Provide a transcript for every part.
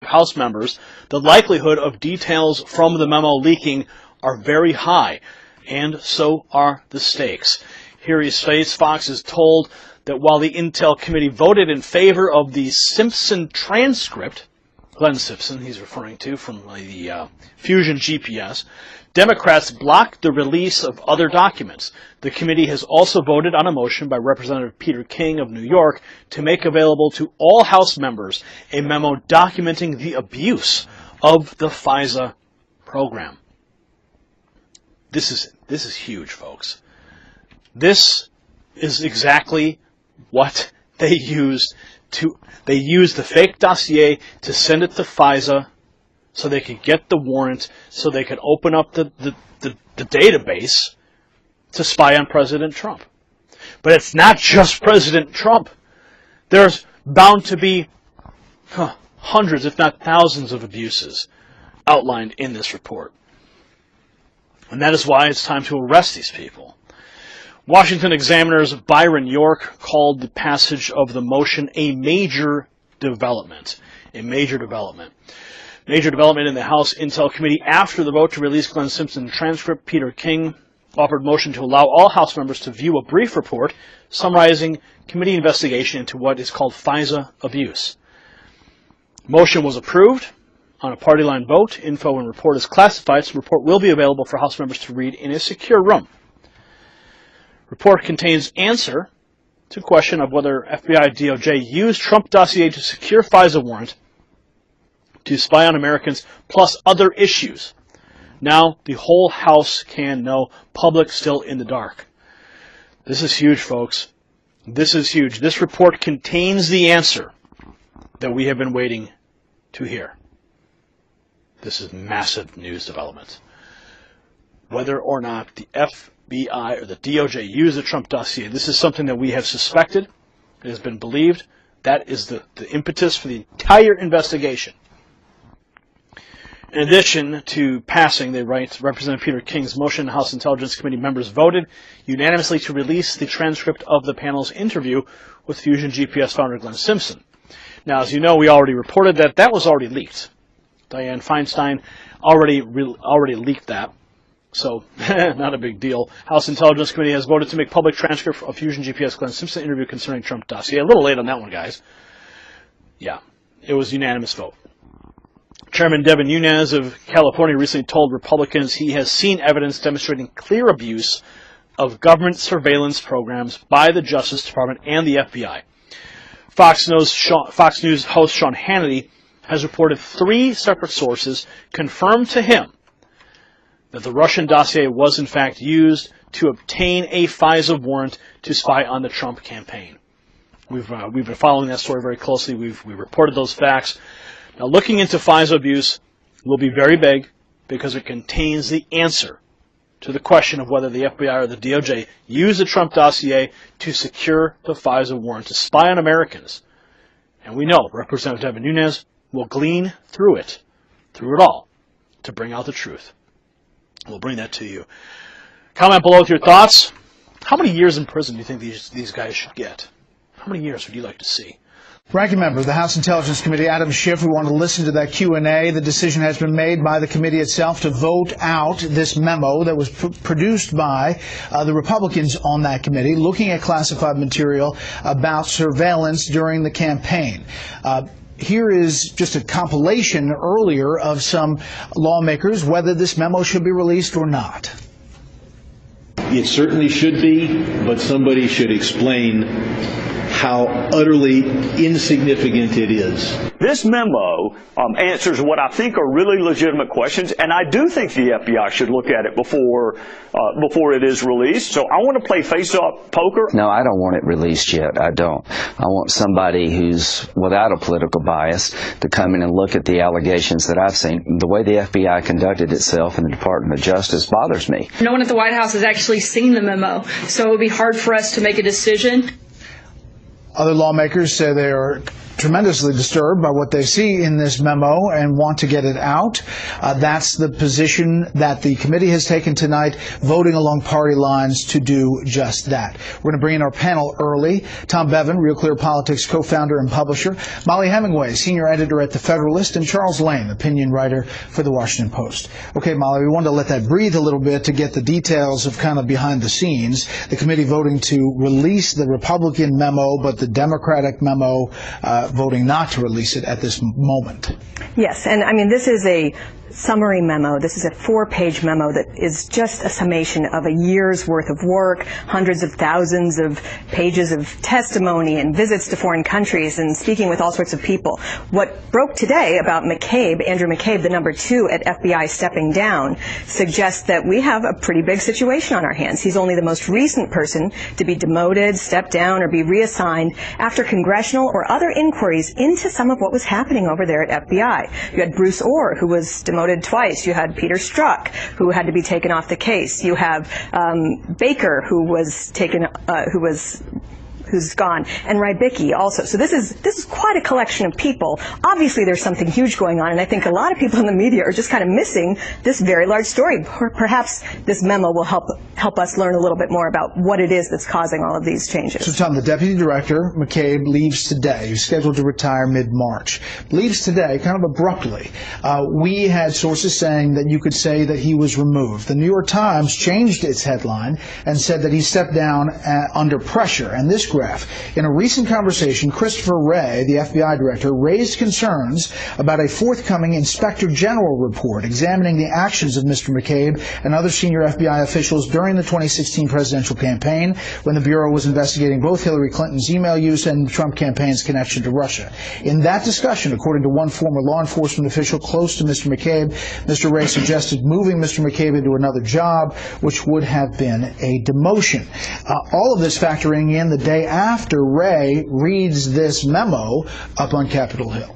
House members, the likelihood of details from the memo leaking are very high, and so are the stakes. Here he states Fox is told that while the Intel Committee voted in favor of the Simpson transcript, Glenn Simpson, he's referring to from the Fusion GPS, Democrats blocked the release of other documents. The committee has also voted on a motion by Representative Peter King of New York to make available to all House members a memo documenting the abuse of the FISA program. This is huge, folks. This is exactly what they used. They used the fake dossier to send it to FISA so they could get the warrant, so they could open up the database to spy on President Trump. But it's not just President Trump. There's bound to be hundreds, if not thousands, of abuses outlined in this report. And that is why it's time to arrest these people. Washington Examiner's Byron York called the passage of the motion a major development. A major development. Major development in the House Intel Committee after the vote to release Glenn Simpson's transcript. Peter King offered motion to allow all House members to view a brief report summarizing committee investigation into what is called FISA abuse. Motion was approved on a party line vote. Info and report is classified, so the report will be available for House members to read in a secure room. Report contains answer to question of whether FBI DOJ used Trump dossier to secure FISA warrant to spy on Americans, plus other issues. Now the whole House can know, public still in the dark. This is huge, folks. This is huge. This report contains the answer that we have been waiting to hear. This is massive news development. Whether or not the FBI or the DOJ used the Trump dossier, this is something that we have suspected. It has been believed. That is the impetus for the entire investigation. In addition to passing, they write, Representative Peter King's motion, House Intelligence Committee members voted unanimously to release the transcript of the panel's interview with Fusion GPS founder Glenn Simpson. Now, as you know, we already reported that that was already leaked. Dianne Feinstein already leaked that, so not a big deal. House Intelligence Committee has voted to make public transcript of Fusion GPS Glenn Simpson interview concerning Trump dossier. A little late on that one, guys. Yeah, it was a unanimous vote. Chairman Devin Nunes of California recently told Republicans he has seen evidence demonstrating clear abuse of government surveillance programs by the Justice Department and the FBI. Fox News host Sean Hannity has reported 3 separate sources confirmed to him that the Russian dossier was in fact used to obtain a FISA warrant to spy on the Trump campaign. We've been following that story very closely. We reported those facts. Now, looking into FISA abuse will be very big because it contains the answer to the question of whether the FBI or the DOJ used the Trump dossier to secure the FISA warrant to spy on Americans. And we know Representative Devin Nunes will glean through it all, to bring out the truth. We'll bring that to you. Comment below with your thoughts. How many years in prison do you think these guys should get? How many years would you like to see? Ranking member of the House Intelligence Committee, Adam Schiff, we want to listen to that Q&A. The decision has been made by the committee itself to vote out this memo that was produced by the Republicans on that committee, looking at classified material about surveillance during the campaign. Here is just a compilation earlier of some lawmakers, whether this memo should be released or not. It certainly should be, but somebody should explain how utterly insignificant it is. This memo answers what I think are really legitimate questions, and I do think the FBI should look at it before it is released. So I want to play face-up poker. No, I don't want it released yet. I don't. I want somebody who's without a political bias to come in and look at the allegations that I've seen. The way the FBI conducted itself in the Department of Justice bothers me. No one at the White House has actually seen the memo, so it would be hard for us to make a decision. Other lawmakers say they are tremendously disturbed by what they see in this memo and want to get it out. That's the position that the committee has taken tonight, voting along party lines to do just that. We're going to bring in our panel early. Tom Bevan, Real Clear Politics co-founder and publisher. Molly Hemingway, senior editor at The Federalist. And Charles Lane, opinion writer for The Washington Post. Okay, Molly, we wanted to let that breathe a little bit to get the details of kind of behind the scenes. The committee voting to release the Republican memo, but the Democratic memo voting not to release it at this moment. Yes, and I mean, this is a summary memo. This is a 4-page memo that is just a summation of a year's worth of work, hundreds of thousands of pages of testimony and visits to foreign countries and speaking with all sorts of people. What broke today about McCabe, Andrew McCabe, the number 2 at FBI stepping down, suggests that we have a pretty big situation on our hands. He's only the most recent person to be demoted, step down, or be reassigned after congressional or other inquiries into some of what was happening over there at FBI. You had Bruce Orr, who was demoted twice. You had Peter Strzok, who had to be taken off the case. You have Baker, who's gone, and Rybicki also. So this is quite a collection of people. Obviously, there's something huge going on, and I think a lot of people in the media are just kind of missing this very large story. Perhaps this memo will help us learn a little bit more about what it is that's causing all of these changes. So, Tom, the deputy director, McCabe, leaves today. He's scheduled to retire mid-March. Leaves today, kind of abruptly. We had sources saying that you could say that he was removed. The New York Times changed its headline and said that he stepped down under pressure. And this graph. In a recent conversation, Christopher Wray, the FBI director, raised concerns about a forthcoming Inspector General report examining the actions of Mr. McCabe and other senior FBI officials during the 2016 presidential campaign, when the Bureau was investigating both Hillary Clinton's email use and the Trump campaign's connection to Russia. In that discussion, according to one former law enforcement official close to Mr. McCabe, Mr. Wray suggested moving Mr. McCabe into another job, which would have been a demotion. All of this factoring in the day after Wray reads this memo up on Capitol Hill.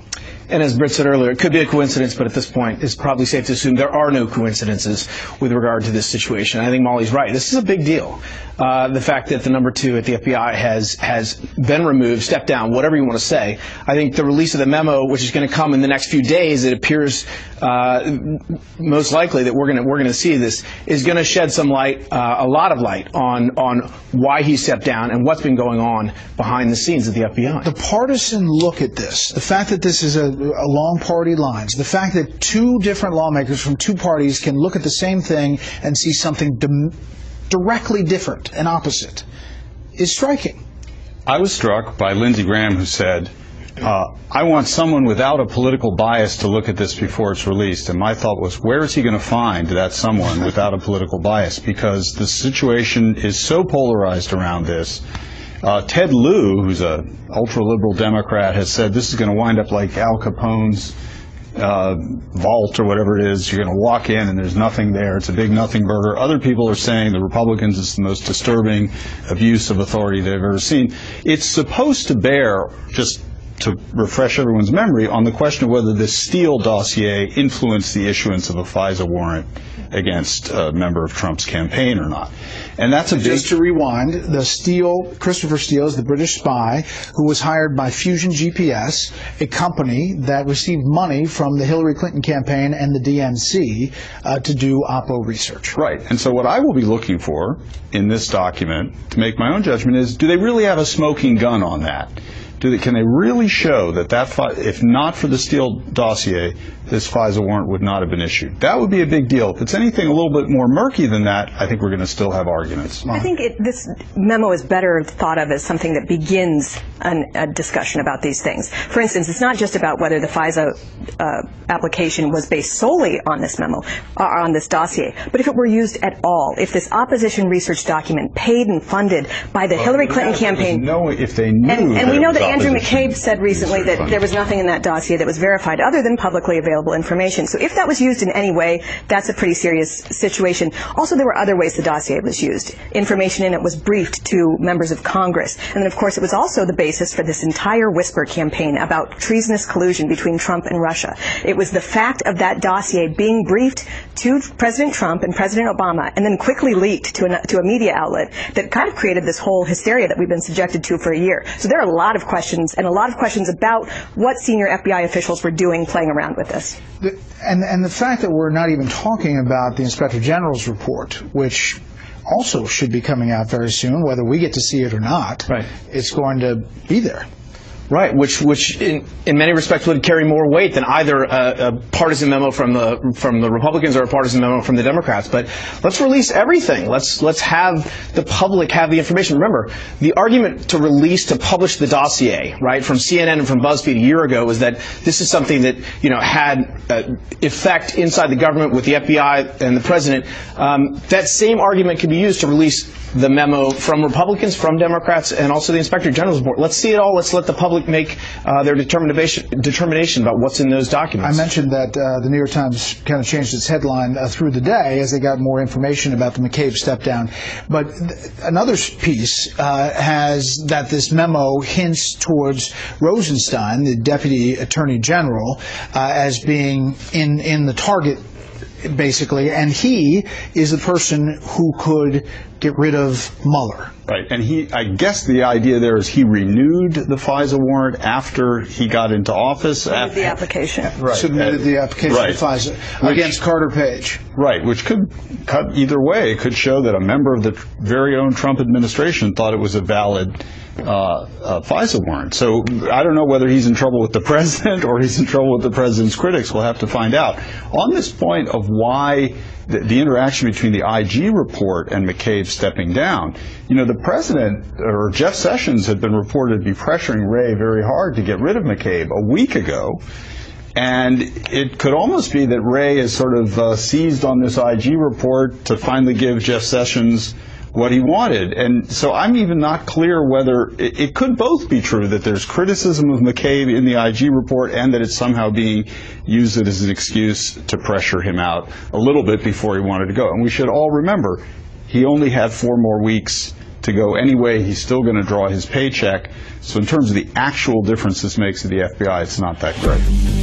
And as Britt said earlier, it could be a coincidence, but at this point, it's probably safe to assume there are no coincidences with regard to this situation. I think Molly's right. This is a big deal. The fact that the number 2 at the FBI has been removed, stepped down, whatever you want to say. I think the release of the memo, which is going to come in the next few days, it appears most likely that we're going to see this, is going to shed some light, a lot of light on why he stepped down and what's been going on behind the scenes at the FBI. The partisan look at this, the fact that this is along party lines, the fact that 2 different lawmakers from 2 parties can look at the same thing and see something directly different and opposite is striking. I was struck by Lindsey Graham, who said, I want someone without a political bias to look at this before it's released. And my thought was, where is he going to find that someone without a political bias? Because the situation is so polarized around this. Ted Lieu, who's an ultra-liberal Democrat, has said this is going to wind up like Al Capone's vault or whatever it is. You're going to walk in and there's nothing there. It's a big nothing burger. Other people are saying the Republicans is the most disturbing abuse of authority they've ever seen. It's supposed to bear, just to refresh everyone's memory, on the question of whether this Steele dossier influenced the issuance of a FISA warrant against a member of Trump's campaign or not. And that's a big... Just to rewind, Christopher Steele is the British spy who was hired by Fusion GPS, a company that received money from the Hillary Clinton campaign and the DNC to do Oppo research. Right. And so what I will be looking for in this document to make my own judgment is, do they really have a smoking gun on that? Can they really show that if not for the Steele dossier, this FISA warrant would not have been issued? That would be a big deal. If it's anything a little bit more murky than that, I think we're going to still have arguments. I think this memo is better thought of as something that begins a discussion about these things. For instance, it's not just about whether the FISA application was based solely on this memo, on this dossier, but if it were used at all, if this opposition research document paid and funded by the Hillary Clinton campaign. If they knew and we know that Andrew McCabe said recently that there was nothing in that dossier that was verified other than publicly available information. So if that was used in any way, that's a pretty serious situation. Also, there were other ways the dossier was used. Information in it was briefed to members of Congress. And then, of course, it was also the basis for this entire whisper campaign about treasonous collusion between Trump and Russia. It was the fact of that dossier being briefed to President Trump and President Obama and then quickly leaked to a media outlet that kind of created this whole hysteria that we've been subjected to for a year. So there are a lot of questions questions, and a lot of questions about what senior FBI officials were doing playing around with this. And the fact that we're not even talking about the Inspector General's report, which also should be coming out very soon, whether we get to see it or not, right. It's going to be there. Right, which in many respects would carry more weight than either a partisan memo from the Republicans or a partisan memo from the Democrats. But let's release everything. Let's have the public have the information. Remember, the argument to publish the dossier, right, from CNN and from BuzzFeed a year ago was that this is something that had effect inside the government with the FBI and the president. That same argument can be used to release the memo from Republicans, from Democrats, and also the Inspector General's report. Let's see it all. Let's let the public make their determination about what's in those documents. I mentioned that the New York Times kind of changed its headline through the day as they got more information about the McCabe step down. But another piece has that this memo hints towards Rosenstein, the Deputy Attorney General, as being in the target, basically, and he is the person who could get rid of Mueller. Right, and I guess the idea there is he renewed the FISA warrant after he got into office. Submitted the application. Right. Submitted the application to FISA against Carter Page. Right, which could cut either way. It could show that a member of the very own Trump administration thought it was a valid FISA warrant. So I don't know whether he's in trouble with the president or he's in trouble with the president's critics. We'll have to find out. On this point of why the interaction between the IG report and McCabe stepping down, the president, or Jeff Sessions, had been reported to be pressuring Wray very hard to get rid of McCabe a week ago. And it could almost be that Wray has sort of seized on this IG report to finally give Jeff Sessions what he wanted. And so I'm even not clear whether it could both be true, that there's criticism of McCabe in the IG report and that it's somehow being used as an excuse to pressure him out a little bit before he wanted to go. And we should all remember, he only had 4 more weeks to go anyway. He's still going to draw his paycheck. So in terms of the actual difference this makes to the FBI, it's not that great.